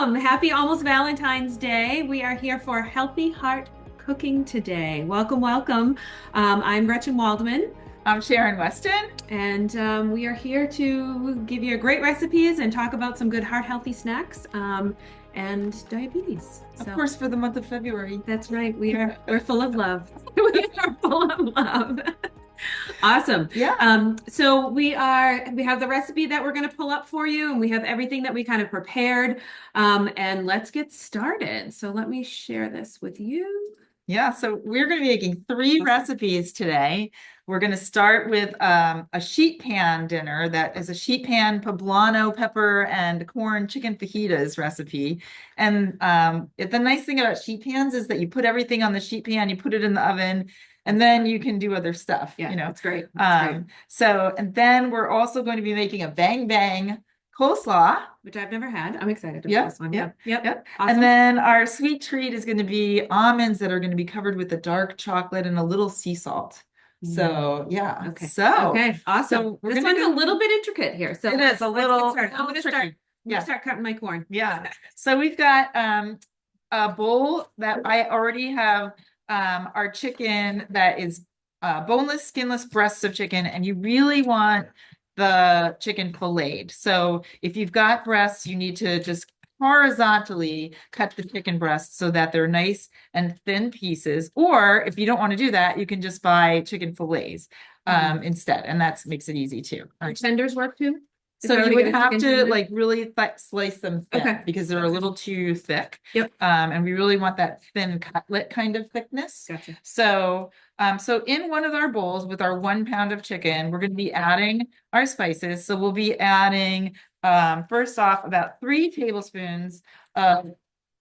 Welcome. Happy almost Valentine's Day. We are here for Healthy Heart Cooking today. Welcome, welcome. I'm Gretchen Waldman, I'm Sharon Weston. and we are here to give you great recipes and talk about some good heart healthy snacks and diabetes. Of course, for the month of February. That's right. We're full of love. We are full of love. Awesome. Yeah. So we have the recipe that we're going to pull up for you, and we have everything that we kind of prepared. And let's get started. So let me share this with you. Yeah, so we're going to be making three recipes today. We're going to start with a sheet pan dinner that is a sheet pan poblano pepper and corn chicken fajitas recipe. And the nice thing about sheet pans is that you put everything on the sheet pan, you put it in the oven, and then you can do other stuff. Yeah, It's great. And then we're also going to be making a bang bang coleslaw, which I've never had. I'm excited about this one. Yep. Awesome. And then our sweet treat is going to be almonds that are going to be covered with the dark chocolate and a little sea salt. So yeah. Okay. So okay. Awesome. So we're this one's a little bit intricate here. So it is a little. I'm going to start. Yeah. Start cutting my corn. Yeah. So we've got a bowl that I already have our chicken that is boneless, skinless breasts of chicken, and you really want the chicken filleted. So if you've got breasts, you need to just horizontally cut the chicken breasts so that they're nice and thin pieces. Or if you don't want to do that, you can just buy chicken fillets instead, and that makes it easy too. Tenders work too? So you would have to like really slice them thin because they're a little too thick. Yep. And we really want that thin cutlet kind of thickness. Gotcha. So in one of our bowls with our 1 pound of chicken, we're going to be adding our spices. So we'll be adding first off about 3 tablespoons of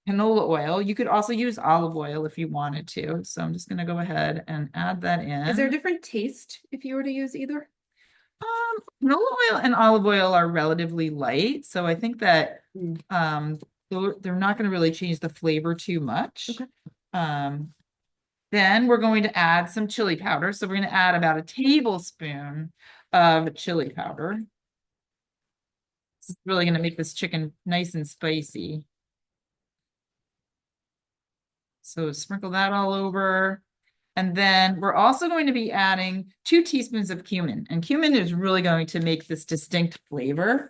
canola oil. You could also use olive oil if you wanted to. So I'm just going to go ahead and add that in. Is there a different taste if you were to use either? Canola oil and olive oil are relatively light, so I think that they're not going to really change the flavor too much. Okay. Then we're going to add some chili powder. So we're going to add about a tablespoon of chili powder. This is really going to make this chicken nice and spicy. So sprinkle that all over. And then we're also going to be adding 2 teaspoons of cumin. And cumin is really going to make this distinct flavor,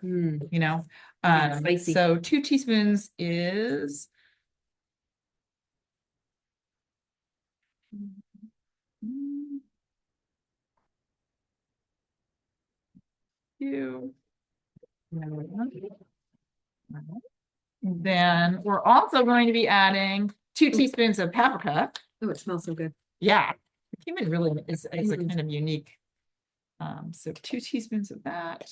Spicy. So 2 teaspoons is... Then we're also going to be adding 2 teaspoons of paprika. Oh, it smells so good. Yeah, the cumin really is a kind of unique. So 2 teaspoons of that.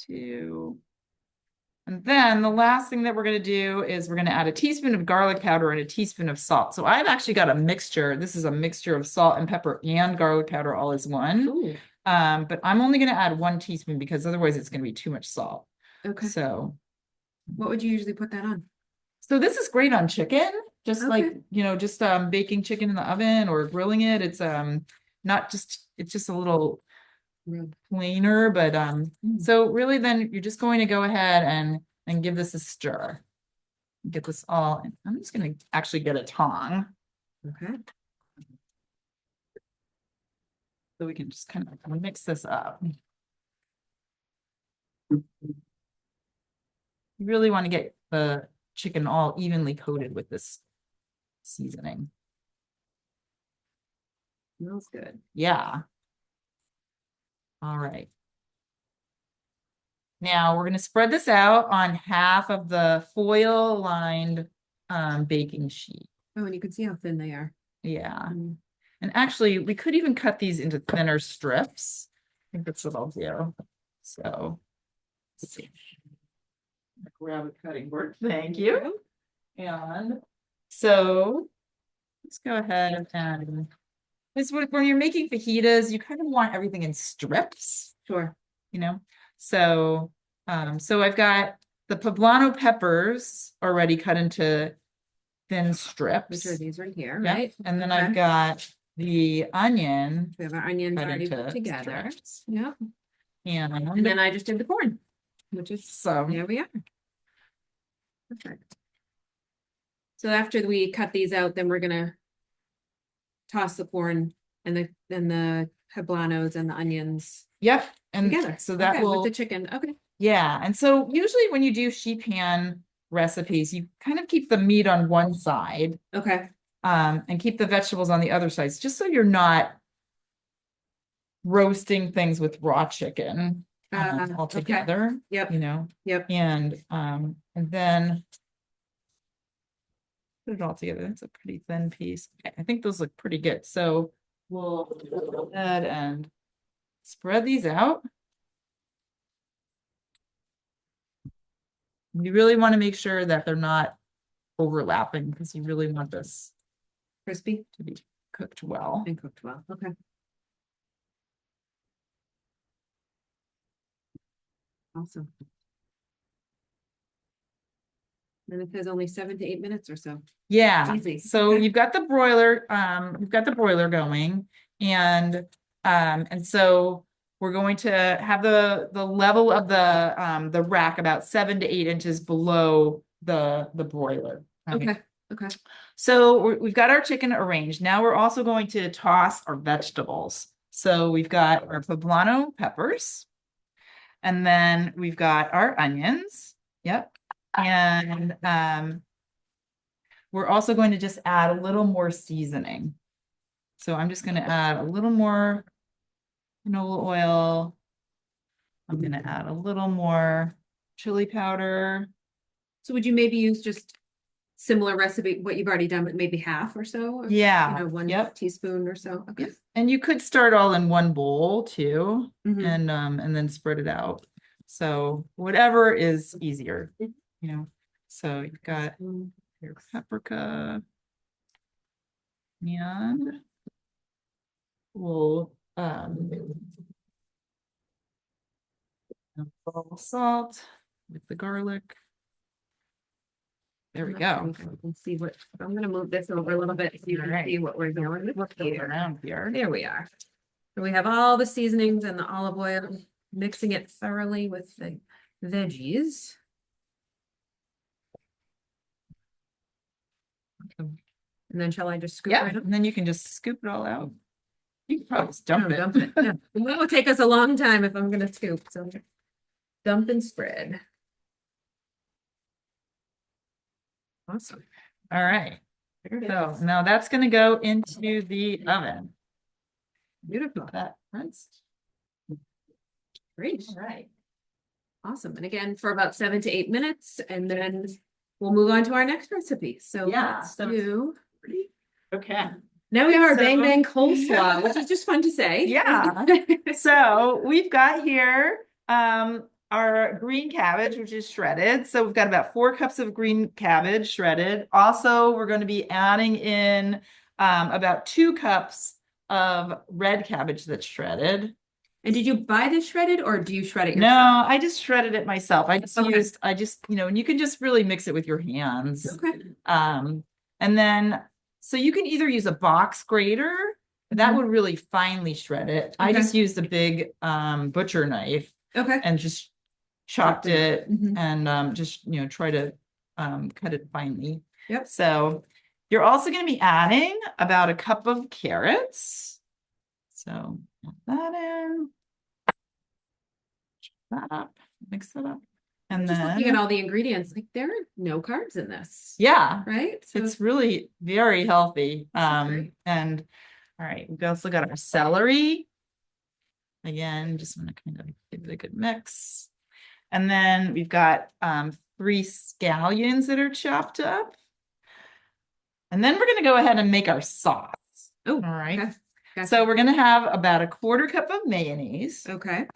2. And then the last thing that we're going to do is we're going to add a teaspoon of garlic powder and a teaspoon of salt. So I've actually got a mixture. This is a mixture of salt and pepper and garlic powder all as one. Ooh. But I'm only going to add 1 teaspoon because otherwise it's going to be too much salt. Okay. So what would you usually put that on? So this is great on chicken, just just baking chicken in the oven or grilling it. It's it's just a little plainer, but so really then you're just going to go ahead and give this a stir. Get this all, I'm just going to actually get a tong. Okay. So we can just kind of mix this up. You really want to get the chicken all evenly coated with this seasoning. Smells good. Yeah. All right. Now we're going to spread this out on half of the foil lined baking sheet. Oh, and you can see how thin they are. Yeah. And actually we could even cut these into thinner strips. I think that's what I'll do. So let's see. Grab a cutting board. Thank you. And so let's go ahead and when you're making fajitas, you kind of want everything in strips. Sure. So I've got the poblano peppers already cut into thin strips. Which are these right here, yeah. right? And then I've got the onion. We have our onions already put together. Strips. Yeah. And then I just did the corn. which is, So there we are. Perfect. So after we cut these out, then we're gonna toss the corn and the poblanos and the onions yep. And together. so that Okay, with will, the chicken. Okay. yeah. And so usually when you do sheet pan recipes, you kind of keep the meat on one side, Okay. and keep the vegetables on the other sides, just so you're not roasting things with raw chicken all Okay. together, Yep. you know, Yep. and then put it all together. That's a pretty thin piece. Okay, I think those look pretty good. So we'll go ahead and spread these out. You really want to make sure that they're not overlapping because you really want this Crispy to be cooked well. and cooked well. Okay. Awesome. And it says only 7 to 8 minutes or so. Yeah. Easy. So Okay. you've got the broiler going, and so we're going to have the level of the rack about 7 to 8 inches below the broiler. Okay. Okay. So we've got our chicken arranged. Now we're also going to toss our vegetables. So we've got our poblano peppers, and then we've got our onions. Yep. And we're also going to just add a little more seasoning. So I'm just going to add a little more canola oil. I'm going to add a little more chili powder. So would you maybe use just similar recipe, what you've already done, but maybe half or so? Yeah. 1 Yep. teaspoon or so. Okay. Yep. And you could start all in one bowl too, Mhm. and then spread it out. So whatever is easier, you know. So you've got your paprika, and we'll salt with the garlic. There we go. You can see what, I'm gonna move this over a little bit so you can see what we're doing here. Around here. There we are. So we have all the seasonings and the olive oil, mixing it thoroughly with the veggies. And then shall I just scoop Yeah, right up? and then you can just scoop it all out. You can probably just dump it. Dump it. Yeah. It will take us a long time if I'm gonna scoop, so dump and spread. Awesome. All right. There it So is. now that's going to go into the oven. Beautiful. That rinse. Great. All right. Awesome. And again, for about 7 to 8 minutes, and then we'll move on to our next recipe. So Yeah, let's so- do. Okay. Now we are So- bang bang coleslaw, which is just fun to say. Yeah. So we've got here our green cabbage, which is shredded. So we've got about 4 cups of green cabbage shredded. Also, we're going to be adding in about 2 cups of red cabbage that's shredded. And did you buy this shredded or do you shred it No, yourself? I just shredded it myself. I just Okay. and you can just really mix it with your hands. Okay. And then, so you can either use a box grater, that Mhm. would really finely shred it. I Okay. just used a big butcher knife Okay. and just chopped it Mhm. and just, try to cut it finely. Yep. So you're also going to be adding about a cup of carrots. So add that in. That up, mix that up. And Just then looking at all the ingredients, like there are no carbs in this. yeah, Right? So it's really very healthy. great. And all right, we've also got our celery. Again, just want to kind of give it a good mix. And then we've got 3 scallions that are chopped up. And then we're going to go ahead and make our sauce. Oh, all right. Okay. Gotcha. So we're going to have about a 1/4 cup of mayonnaise. Okay.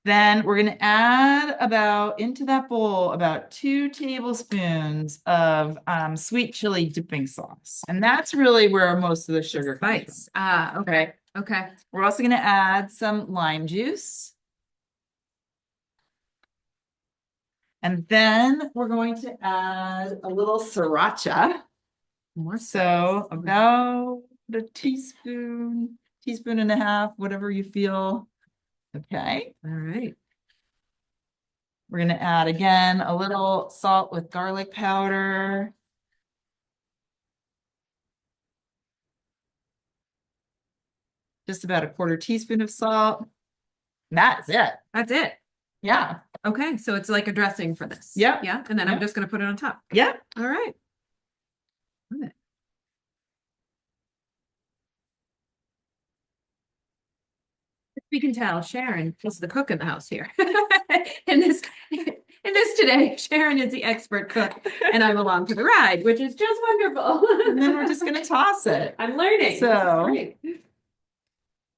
Then we're going to add into that bowl about 2 tablespoons of sweet chili dipping sauce. And that's really where most of the sugar comes from. Spice. Ah, okay. Okay. We're also going to add some lime juice. And then we're going to add a little sriracha. More So about a teaspoon and a half, whatever you feel. Okay. All right. We're going to add again a little salt with garlic powder. Just about a quarter teaspoon of salt. And that's it. That's it. Yeah. Okay, so it's like a dressing for this. Yeah. Yeah, and then I'm Yeah. just gonna put it on top. Yeah. All right. Love it. We can tell Sharon is the cook in the house here. In this today, Sharon is the expert cook, and I'm along for the ride, which is just wonderful. And then we're just going to toss it. I'm learning. So, Great.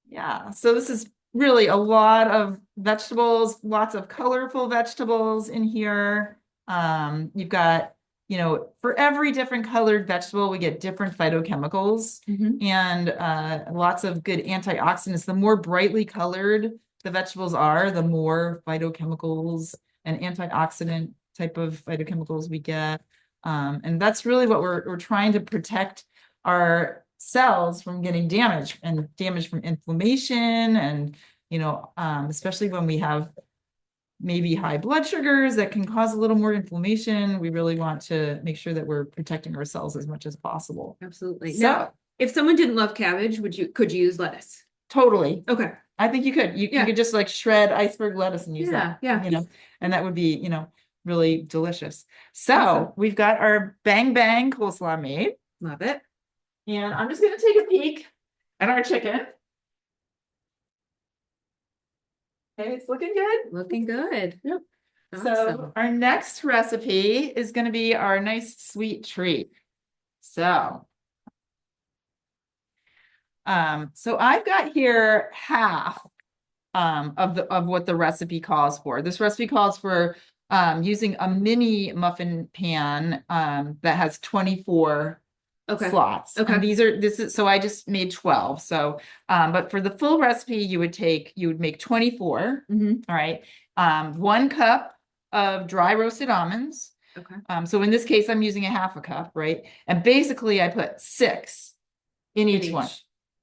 yeah. So this is really a lot of vegetables, lots of colorful vegetables in here. You've got, you know, for every different colored vegetable, we get different phytochemicals and lots of good antioxidants. The more brightly colored the vegetables are, the more phytochemicals and antioxidant type of phytochemicals we get. And that's really what we're trying to protect our cells from getting damaged and damage from inflammation. And, you know, especially when we have maybe high blood sugars that can cause a little more inflammation. We really want to make sure that we're protecting our cells as much as possible. Absolutely. So, now, if someone didn't love cabbage, could you use lettuce? totally. Okay. I think you could. You could just like shred iceberg lettuce and use that. Yeah. You know, and that would be, you know, really delicious. So Awesome. we've got our bang bang coleslaw made. Love it. And I'm just gonna take a peek at our chicken. Okay, it's looking good. Looking good. Yep. Awesome. So our next recipe is going to be our nice sweet treat. So I've got here half of what the recipe calls for. This recipe calls for using a mini muffin pan that has 24 slots. Okay. And so I just made 12. So, but for the full recipe, you would make 24. All right. 1 cup of dry roasted almonds. Okay. So in this case, I'm using a half a cup, right? And basically I put 6 in each one.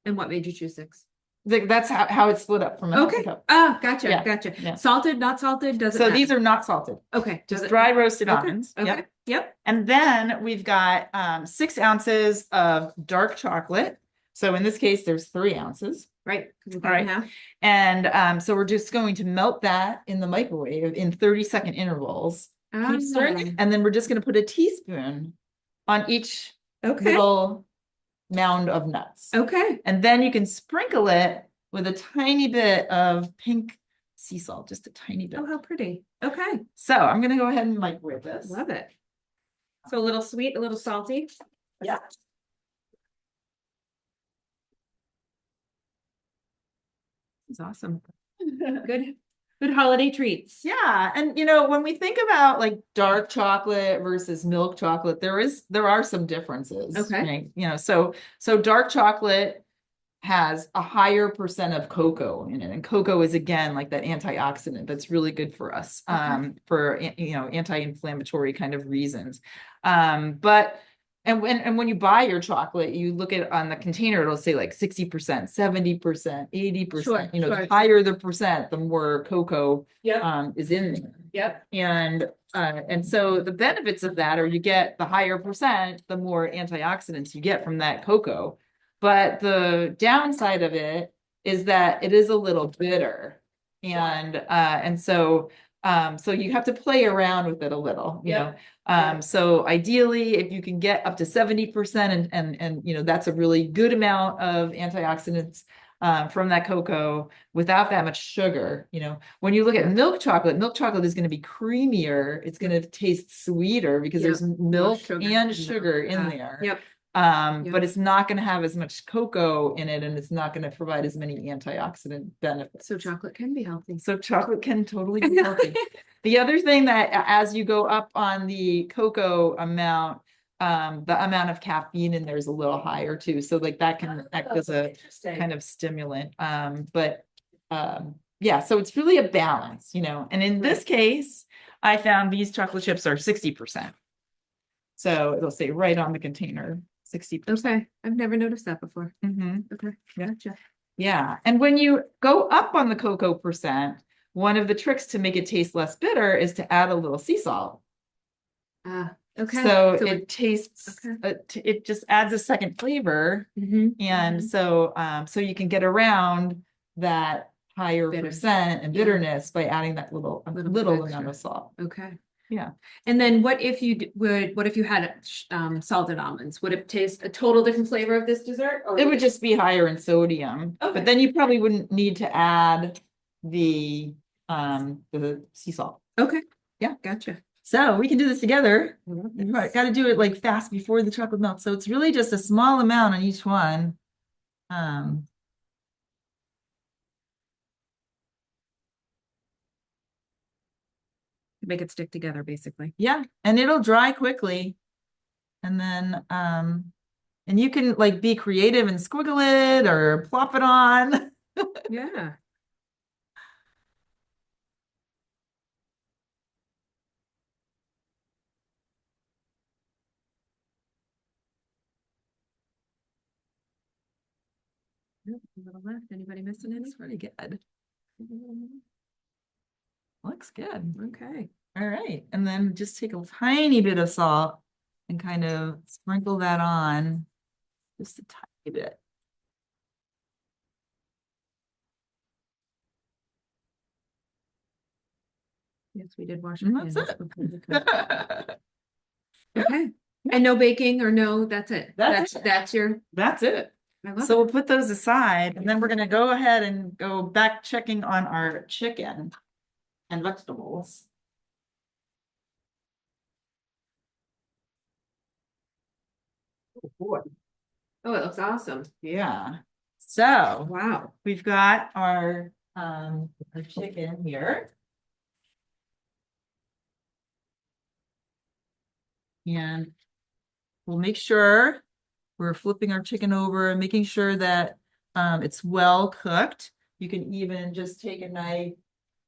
And what made you choose 6? That's how it's split up from a half a cup. Oh, gotcha. Yeah. Gotcha. Yeah. Salted, not salted, doesn't So matter. these are not salted. Okay. Just dry roasted almonds. Okay. Yep. And then we've got 6 ounces of dark chocolate. So in this case, there's 3 ounces. Right. All right. And so we're just going to melt that in the microwave in 30-second intervals. Keep stirring it, and then we're just going to put a teaspoon on each little mound of nuts. Okay. And then you can sprinkle it with a tiny bit of pink sea salt, just a tiny bit. Oh, how pretty. Okay. So I'm going to go ahead and microwave this. Love it. So a little sweet, a little salty. Yeah. It's awesome. Good holiday treats. Yeah. And you know, when we think about like dark chocolate versus milk chocolate, there are some differences. Okay. Right? You know, so dark chocolate has a higher percent of cocoa in it. And cocoa is again like that antioxidant that's really good for us, for you know, anti-inflammatory kind of reasons. But when you buy your chocolate, you look at on the container, it'll say like 60%, 70%, 80%. Sure, you know, sure. the higher the percent, the more cocoa Yep. is in there. Yep. And so the benefits of that are you get the higher percent, the more antioxidants you get from that cocoa. But the downside of it is that it is a little bitter. And so you have to play around with it a little, you know. So ideally, if you can get up to 70% and you know, that's a really good amount of antioxidants from that cocoa without that much sugar. You know, when you look at milk chocolate is going to be creamier. It's going to taste sweeter because there's milk and sugar in there. Yep. But it's not going to have as much cocoa in it, and it's not going to provide as many antioxidant benefits. So chocolate can be healthy. So chocolate can totally be healthy. The other thing that as you go up on the cocoa amount, the amount of caffeine in there is a little higher too. So like that can act as a kind of stimulant. Yeah, so it's really a balance, you know. And in this case, I found these chocolate chips are 60%. So it'll say right on the container, 60%. Okay. I've never noticed that before. Mm-hmm. Okay. Yeah. Gotcha. Yeah. And when you go up on the cocoa percent, one of the tricks to make it taste less bitter is to add a little sea salt. Okay. So it tastes, okay. it just adds a second flavor. Mhm, And mhm. so you can get around that higher Bitter. percent and Yeah. bitterness by adding that little Little amount extra. of salt. Okay. Yeah. And then what if you what if you had salted almonds? Would it taste a total different flavor of this dessert? Or It would just be higher in sodium, Okay. but then you probably wouldn't need to add the sea salt. Okay. Yeah. Gotcha. So we can do this together. I love You this. got to do it like fast before the chocolate melts. So it's really just a small amount on each one. Make it stick together, basically. Yeah, and it'll dry quickly. And then and you can like be creative and squiggle it or plop it on. Yeah. Yep, a little left. Anybody missing any? It's pretty good. Looks good. Okay. All right. And then just take a tiny bit of salt and kind of sprinkle that on just a tiny bit. Yes, we did wash our And hands. that's before we cooked. it. Okay. And no baking or no, that's it. That's it. That's your, That's it. I love So it. we'll put those aside and then we're going to go ahead and go back checking on our chicken and vegetables. Oh boy. Oh, it looks awesome. Yeah. So Wow. we've got our chicken here. And we'll make sure we're flipping our chicken over, making sure that it's well cooked. You can even just take a knife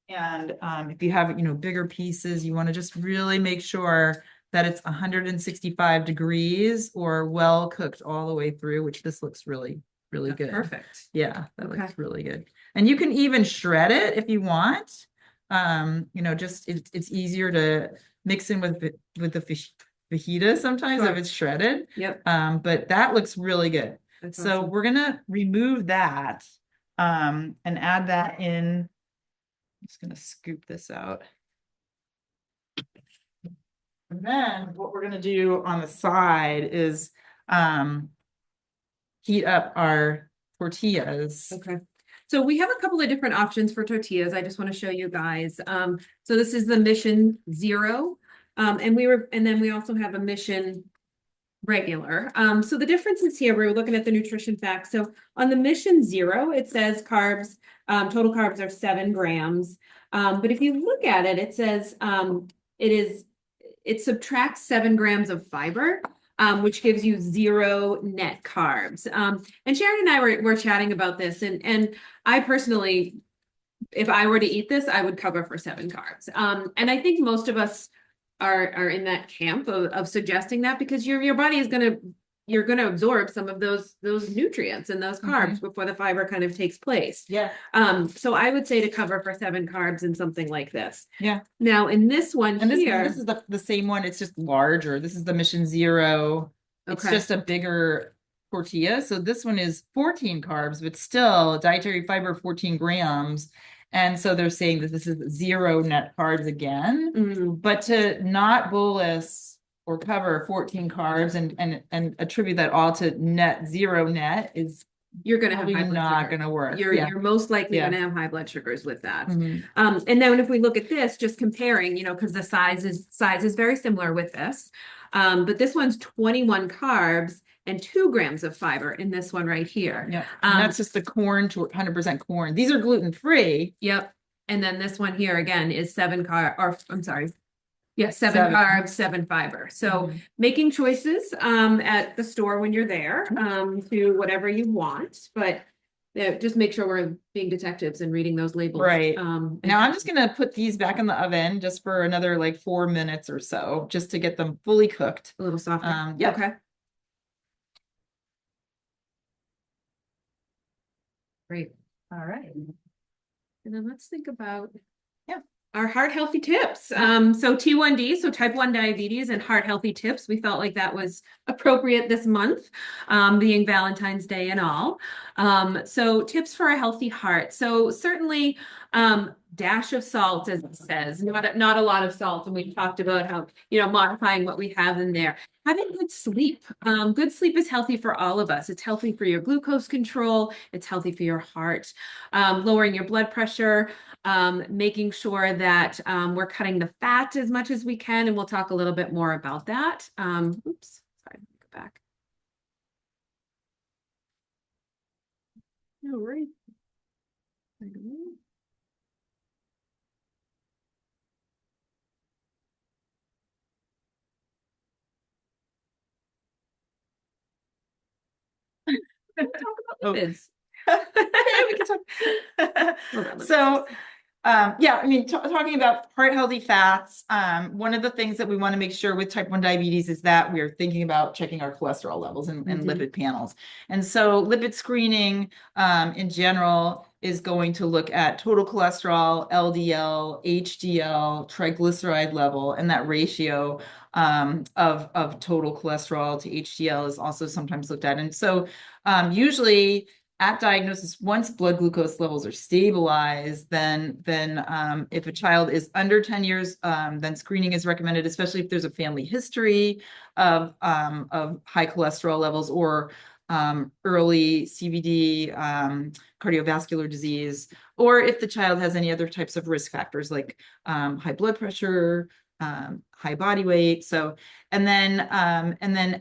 and if you have, bigger pieces, you want to just really make sure that it's 165 degrees or well cooked all the way through, which this looks really, really good. Perfect. Yeah, that Okay. looks really good. And you can even shred it if you want. Just it's easier to mix in with the fajita sometimes Sure. if it's shredded. Yep. But that looks really good. That's So awesome. we're gonna remove that and add that in. I'm just gonna scoop this out. And then what we're gonna do on the side is heat up our tortillas. Okay. So we have a couple of different options for tortillas. I just want to show you guys. So this is the Mission Zero. And then we also have a Mission regular. So the differences here, we were looking at the nutrition facts. So on the Mission Zero, it says carbs, total carbs are 7 grams. But if you look at it, it says it subtracts 7 grams of fiber, which gives you 0 net carbs. And Sharon and I were chatting about this, and I personally, if I were to eat this, I would cover for 7 carbs. And I think most of us are in that camp of suggesting that because your body is you're gonna absorb some of those nutrients and those carbs before the fiber kind of takes place. Yeah. So I would say to cover for 7 carbs in something like this. Yeah. Now in this one And here, this is the same one. It's just larger. This is the Mission Zero. It's okay. just a bigger tortilla. So this one is 14 carbs, but still dietary fiber 14 grams. And so they're saying that this is 0 net carbs again, but to not bolus or cover 14 carbs and attribute that all to net 0 net is you're going to have high blood not sugar. going to work. You're most likely Yeah. going to have high blood sugars with that. Mhm. And then if we look at this, just comparing, because the size is very similar with this. But this one's 21 carbs and 2 grams of fiber in this one right here. Yeah. And that's just the corn to 100% corn. These are gluten-free. Yep. And then this one here again is 7 carbs, yeah, 7 7. carbs, 7 fiber. So making choices at the store when you're there to whatever you want, but just make sure we're being detectives and reading those labels. Right. Now I'm just gonna put these back in the oven just for another like 4 minutes or so, just to get them fully cooked. A little softer. Yeah. Okay. Great. All right. And then let's think about our heart healthy tips. So T1D, so type 1 diabetes and heart healthy tips. We felt like that was appropriate this month, being Valentine's Day and all. So tips for a healthy heart. So certainly, dash of salt, as it says, not a lot of salt. And we've talked about how, modifying what we have in there. Having good sleep. Good sleep is healthy for all of us. It's healthy for your glucose control. It's healthy for your heart. Lowering your blood pressure. Making sure that we're cutting the fat as much as we can, and we'll talk a little bit more about that. Oops, sorry, go back. No worries. Talk about lipids. Yeah, we can talk. So, yeah, I mean, talking about heart healthy fats, one of the things that we want to make sure with type 1 diabetes is that we're thinking about checking our cholesterol levels and lipid panels. And so lipid screening in general is going to look at total cholesterol, LDL, HDL, triglyceride level, and that ratio of total cholesterol to HDL is also sometimes looked at. And so usually at diagnosis, once blood glucose levels are stabilized, then if a child is under 10 years, then screening is recommended, especially if there's a family history of high cholesterol levels or early CVD, cardiovascular disease, or if the child has any other types of risk factors like high blood pressure, high body weight. So, and then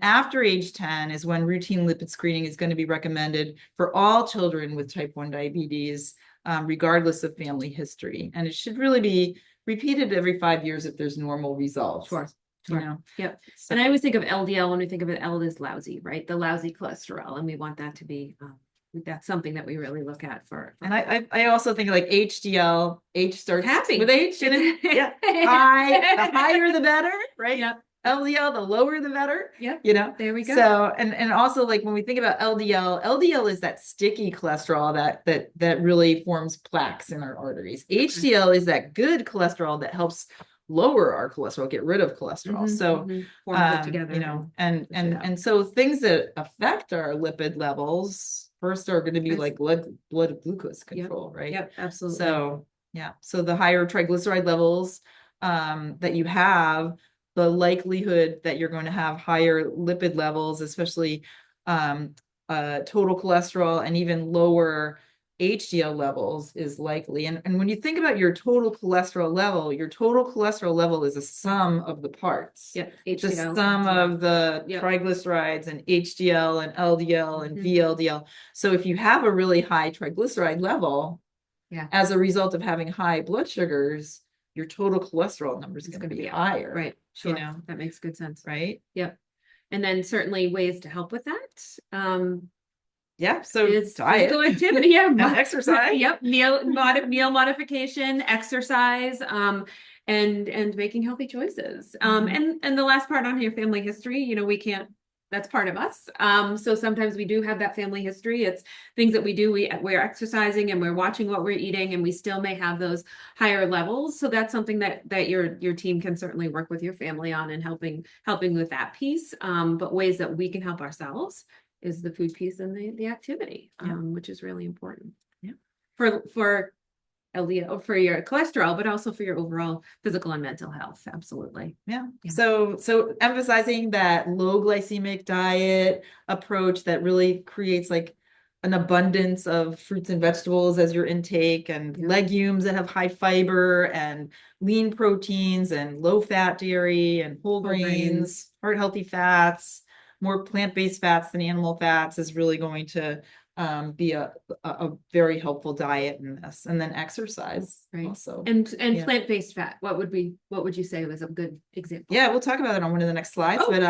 after age 10 is when routine lipid screening is going to be recommended for all children with type 1 diabetes, regardless of family history. And it should really be repeated every 5 years if there's normal results. Sure. Yep. So, and I always think of LDL when we think of it, L is lousy, right? The lousy cholesterol. And we want that to be, that's something that we really look at for. And I also think like HDL, H starts Happy. with H. Yeah. High, the higher the better, right? Yep. LDL, the lower the better. Yep. There we go. So, and also like when we think about LDL is that sticky cholesterol that really forms plaques in our arteries. HDL is that good cholesterol that helps lower our cholesterol, get rid of cholesterol. So, forms it together. And so things that affect our lipid levels first are going to be like blood glucose control, right? Yep, absolutely. So, yeah. So the higher triglyceride levels that you have, the likelihood that you're going to have higher lipid levels, especially total cholesterol and even lower HDL levels is likely. And when you think about your total cholesterol level is a sum of the parts. Yep. The sum of the triglycerides and HDL and LDL and VLDL. So if you have a really high triglyceride level, as a result of having high blood sugars, your total cholesterol number is going to be higher. Right. Sure. That makes good sense. Right. Yep. And then certainly ways to help with that. Yeah. So diet, physical activity, exercise. Yep. Meal modification, exercise, and making healthy choices. And the last part on here, family history, we can't, that's part of us. So sometimes we do have that family history. It's things that we do. We're exercising and we're watching what we're eating, and we still may have those higher levels. So that's something that your team can certainly work with your family on and helping with that piece. But ways that we can help ourselves is the food piece and the activity, which is really important. Yeah. For LDL, for your cholesterol, but also for your overall physical and mental health. Absolutely. Yeah. So emphasizing that low glycemic diet approach that really creates like an abundance of fruits and vegetables as your intake, and legumes that have high fiber and lean proteins and low fat dairy and whole grains, heart healthy fats, more plant-based fats than animal fats is really going to be a very helpful diet in this. And then exercise also. And plant-based fat, what would you say was a good example? Yeah, we'll talk about it on one of the next slides. But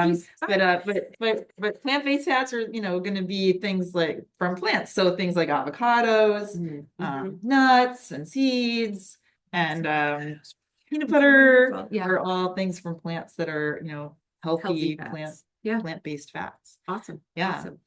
plant-based fats are, going to be things like from plants. So things like avocados, nuts and seeds and peanut butter are all things from plants that are, healthy plant-based fats. Awesome. Yeah. Awesome.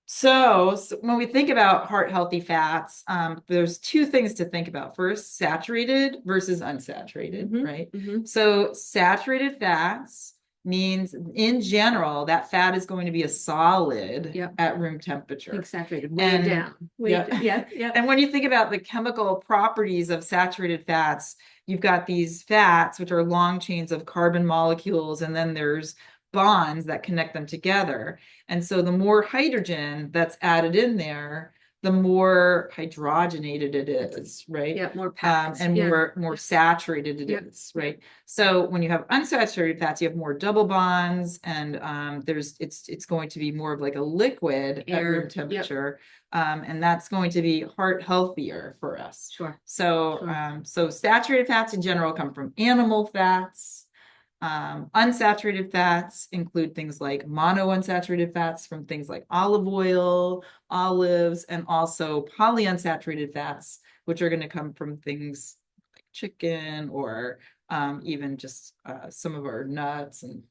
So when we think about heart healthy fats, there's two things to think about. First, saturated versus unsaturated, right? So saturated fats means in general, that fat is going to be a solid at room temperature. Saturated, way down. Yeah. And when you think about the chemical properties of saturated fats, you've got these fats, which are long chains of carbon molecules, and then there's bonds that connect them together. And so the more hydrogen that's added in there, the more hydrogenated it is, right? Yeah, more packed. And more saturated it is, right? So when you have unsaturated fats, you have more double bonds, and it's going to be more of like a liquid at room temperature. And that's going to be heart healthier for us. Sure. So saturated fats in general come from animal fats. Unsaturated fats include things like monounsaturated fats from things like olive oil, olives, and also polyunsaturated fats, which are going to come from things like chicken or even just some of our nuts. And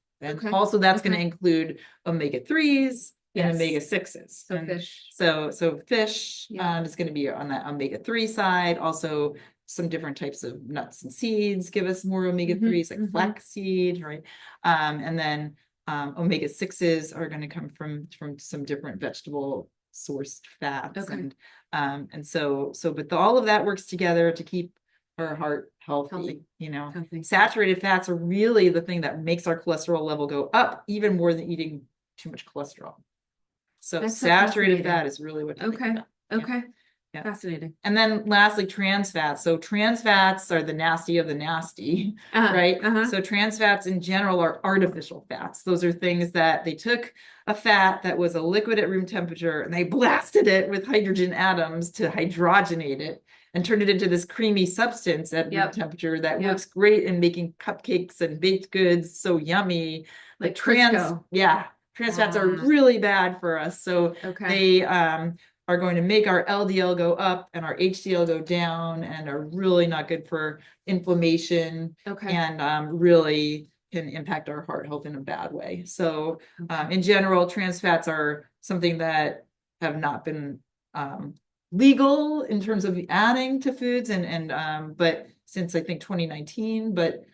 also that's going to include omega-3s and omega-6s. So fish. So fish is going to be on that omega-3 side. Also, some different types of nuts and seeds give us more omega-3s, like flaxseed, right? And then omega-6s are going to come from some different vegetable sourced fats. And so but all of that works together to keep our heart healthy. Saturated fats are really the thing that makes our cholesterol level go up even more than eating too much cholesterol. So that's saturated fat is really what. Okay. Fascinating. And then lastly, trans fats. So trans fats are the nasty of the nasty, right? So trans fats in general are artificial fats. Those are things that they took a fat that was a liquid at room temperature and they blasted it with hydrogen atoms to hydrogenate it and turned it into this creamy substance at room temperature that works great in making cupcakes and baked goods so yummy. Like trans fats are really bad for us. So they are going to make our LDL go up and our HDL go down and are really not good for inflammation and really can impact our heart health in a bad way. So in general, trans fats are something that have not been legal in terms of adding to foods but since I think 2019, but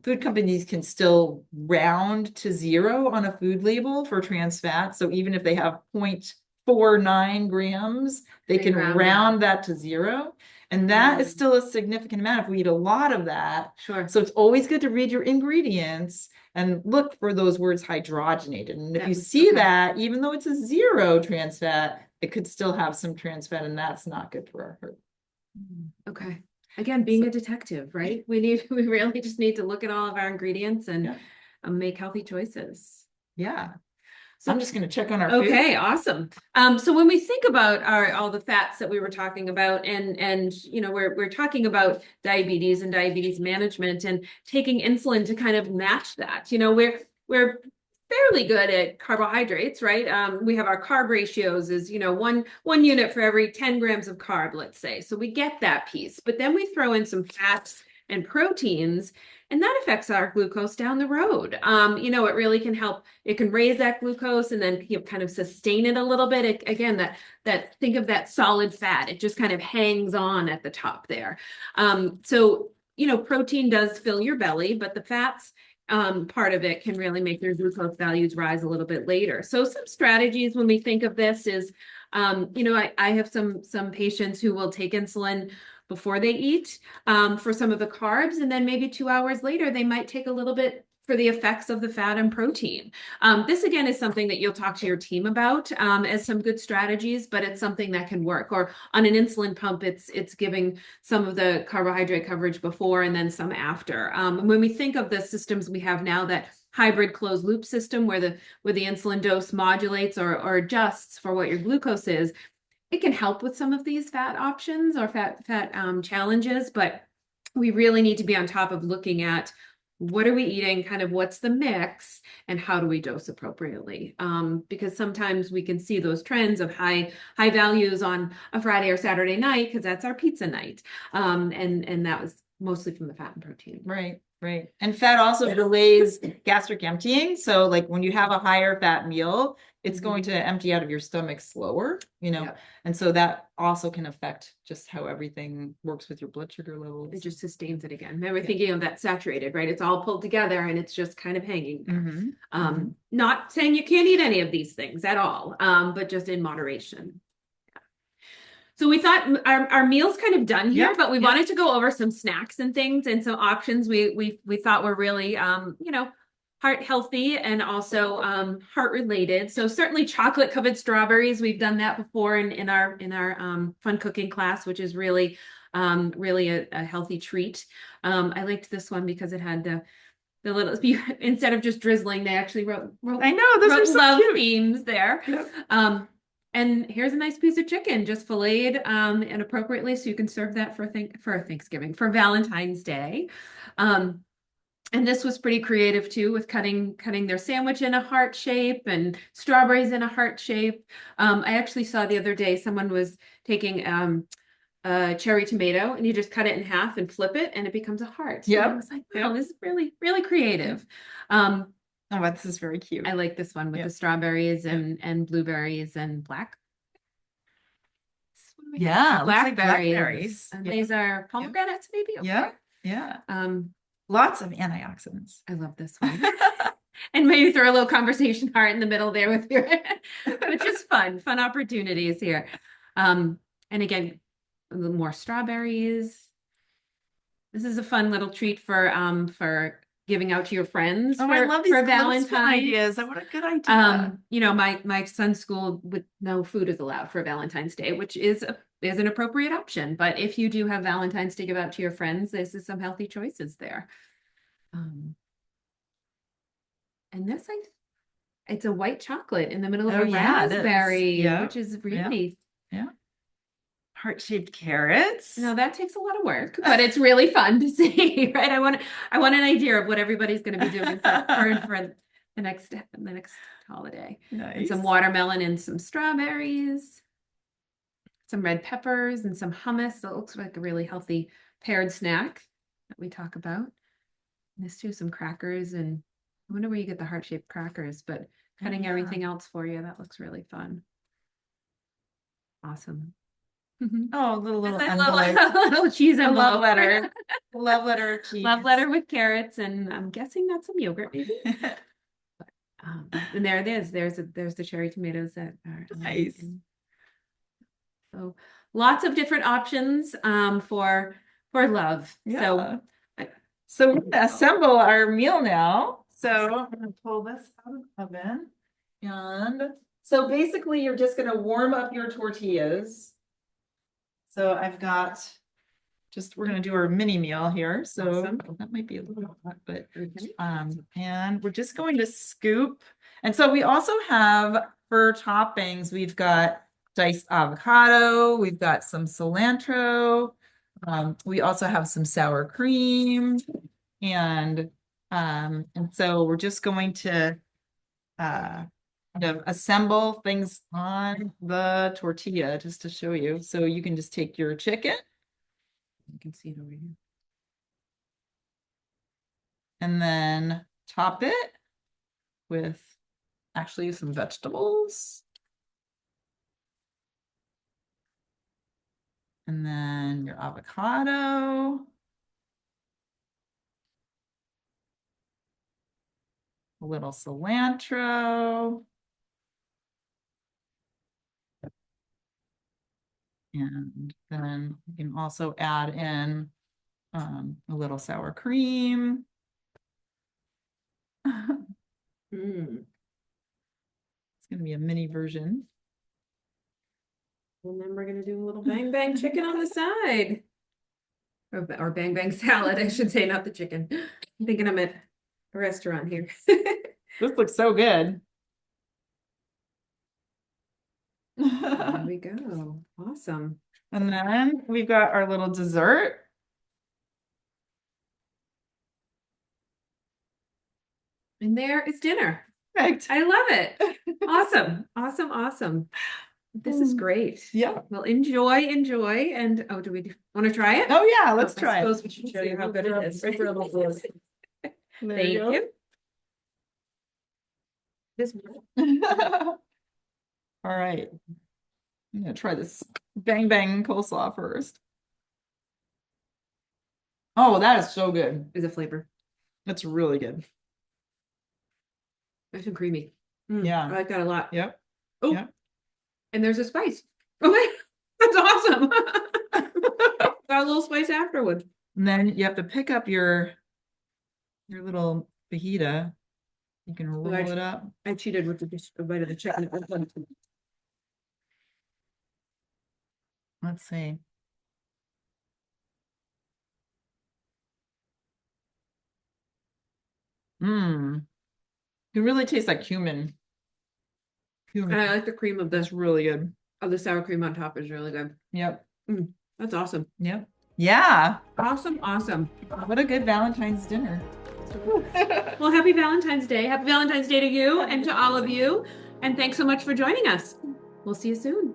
food companies can still round to 0 on a food label for trans fat. So even if they have 0.49 grams, they can round that to 0. And that is still a significant amount if we eat a lot of that. Sure. So it's always good to read your ingredients and look for those words hydrogenated. And if you see that, even though it's a 0 trans fat, it could still have some trans fat, and that's not good for our heart. Okay. Again, being a detective, right? We really just need to look at all of our ingredients and make healthy choices. Yeah. So I'm just going to check on our food. Okay, awesome. So when we think about all the fats that we were talking about, and we're talking about diabetes and diabetes management and taking insulin to kind of match that. We're fairly good at carbohydrates, right? We have our carb ratios is, one unit for every 10 grams of carb, let's say. So we get that piece, but then we throw in some fats and proteins, and that affects our glucose down the road. It really can help. It can raise that glucose and then kind of sustain it a little bit. Again, think of that solid fat. It just kind of hangs on at the top there. So protein does fill your belly, but the fats part of it can really make your glucose values rise a little bit later. So some strategies when we think of this is, I have some patients who will take insulin before they eat for some of the carbs, and then maybe 2 hours later, they might take a little bit for the effects of the fat and protein. This again is something that you'll talk to your team about as some good strategies, but it's something that can work. Or on an insulin pump, it's giving some of the carbohydrate coverage before and then some after. When we think of the systems we have now, that hybrid closed loop system where the insulin dose modulates or adjusts for what your glucose is, it can help with some of these fat options or fat challenges, but we really need to be on top of looking at what are we eating, kind of what's the mix, and how do we dose appropriately? Because sometimes we can see those trends of high values on a Friday or Saturday night because that's our pizza night, and that was mostly from the fat and protein. Right, right. And fat also delays gastric emptying. So like when you have a higher fat meal, it's going to empty out of your stomach slower, Yep. and so that also can affect just how everything works with your blood sugar levels. It just sustains it again. Now we're thinking of that saturated, right? It's all pulled together and it's just kind of hanging there. Not saying you can't eat any of these things at all, but just in moderation. So we thought our meal's kind of done here, but we wanted to go over some snacks and things and some options we thought were really heart healthy and also heart related. So certainly chocolate covered strawberries. We've done that before in our fun cooking class, which is really a healthy treat. I liked this one because it had the little instead of just drizzling, they actually wrote I know, those are so love cute. themes there. Yep. And here's a nice piece of chicken, just filleted and appropriately, so you can serve that for Thanksgiving, for Valentine's Day. And this was pretty creative too, with cutting their sandwich in a heart shape and strawberries in a heart shape. I actually saw the other day someone was taking a cherry tomato and you just cut it in half and flip it and it becomes a heart. Yeah, I was like, wow, this is really, really creative. Oh, this is very cute. I like this one with the strawberries and blueberries and blackberries. And these are pomegranates, maybe. Okay. Yeah. Lots of antioxidants. I love this one. And maybe throw a little conversation heart in the middle there with your, which is fun opportunities here. And again, a little more strawberries. This is a fun little treat for giving out to your friends I love these Valentine's ideas. What a good idea. My son's school with no food is allowed for Valentine's Day, which is an appropriate option. But if you do have Valentine's to give out to your friends, this is some healthy choices there. And this, it's a white chocolate in the middle of a raspberry, which is really heart-shaped carrots. No, that takes a lot of work, but it's really fun to see, right? I want an idea of what everybody's going to be doing for the next holiday. Nice. And some watermelon and some strawberries, some red peppers and some hummus. So it looks like a really healthy paired snack that we talk about. And this too, some crackers, and I wonder where you get the heart-shaped crackers, but cutting everything else for you, that looks really fun. Awesome. Oh, little little cheese envelope. Love letter. Love letter cheese. Love letter with carrots, and I'm guessing that's some yogurt, maybe. And there it is. There's the cherry tomatoes that are nice. So lots of different options for love. Yeah. So we're gonna assemble our meal now. So I'm gonna pull this out of the oven, and so basically you're just gonna warm up your tortillas. So I've got we're going to do our mini meal here. So that might be a little hot, but, and we're just going to scoop. And so we also have for toppings, we've got diced avocado, we've got some cilantro. We also have some sour cream and so we're just going to, assemble things on the tortilla just to show you. So you can just take your chicken. You can see it over here. And then top it with actually some vegetables. And then your avocado. A little cilantro. And then you can also add in a little sour cream. It's going to be a mini version. And then we're going to do a little bang bang chicken on the side. Or bang bang salad, I should say, not the chicken. I'm thinking I'm at a restaurant here. This looks so good. There we go. Awesome. And then we've got our little dessert. And there is dinner. Perfect. I love it. Awesome. Awesome. Awesome. This is great. Yeah. Well, enjoy, and oh, do we want to try it? Oh yeah, let's I try it. suppose we should show you how good it is. There Thank you go. you. This All right. I'm gonna try this bang bang coleslaw first. Oh, that is so good. is a flavor. That's really good. Nice and creamy. Yeah. I like that a lot. Yep. Oh, Yep. and there's a spice. Okay, that's awesome. Got a little spice afterwards. And then you have to pick up your little fajita. You can roll it up. I cheated with a bite of the chicken. Let's see. Mmm. It really tastes like cumin. And I like the cream of That's this. really good. Of the sour cream on top is really good. Yep. That's awesome. Yep. Yeah. Awesome. What a good Valentine's dinner. Well, happy Valentine's Day. Happy Valentine's Day to you and to all of you. And thanks so much for joining us. We'll see you soon.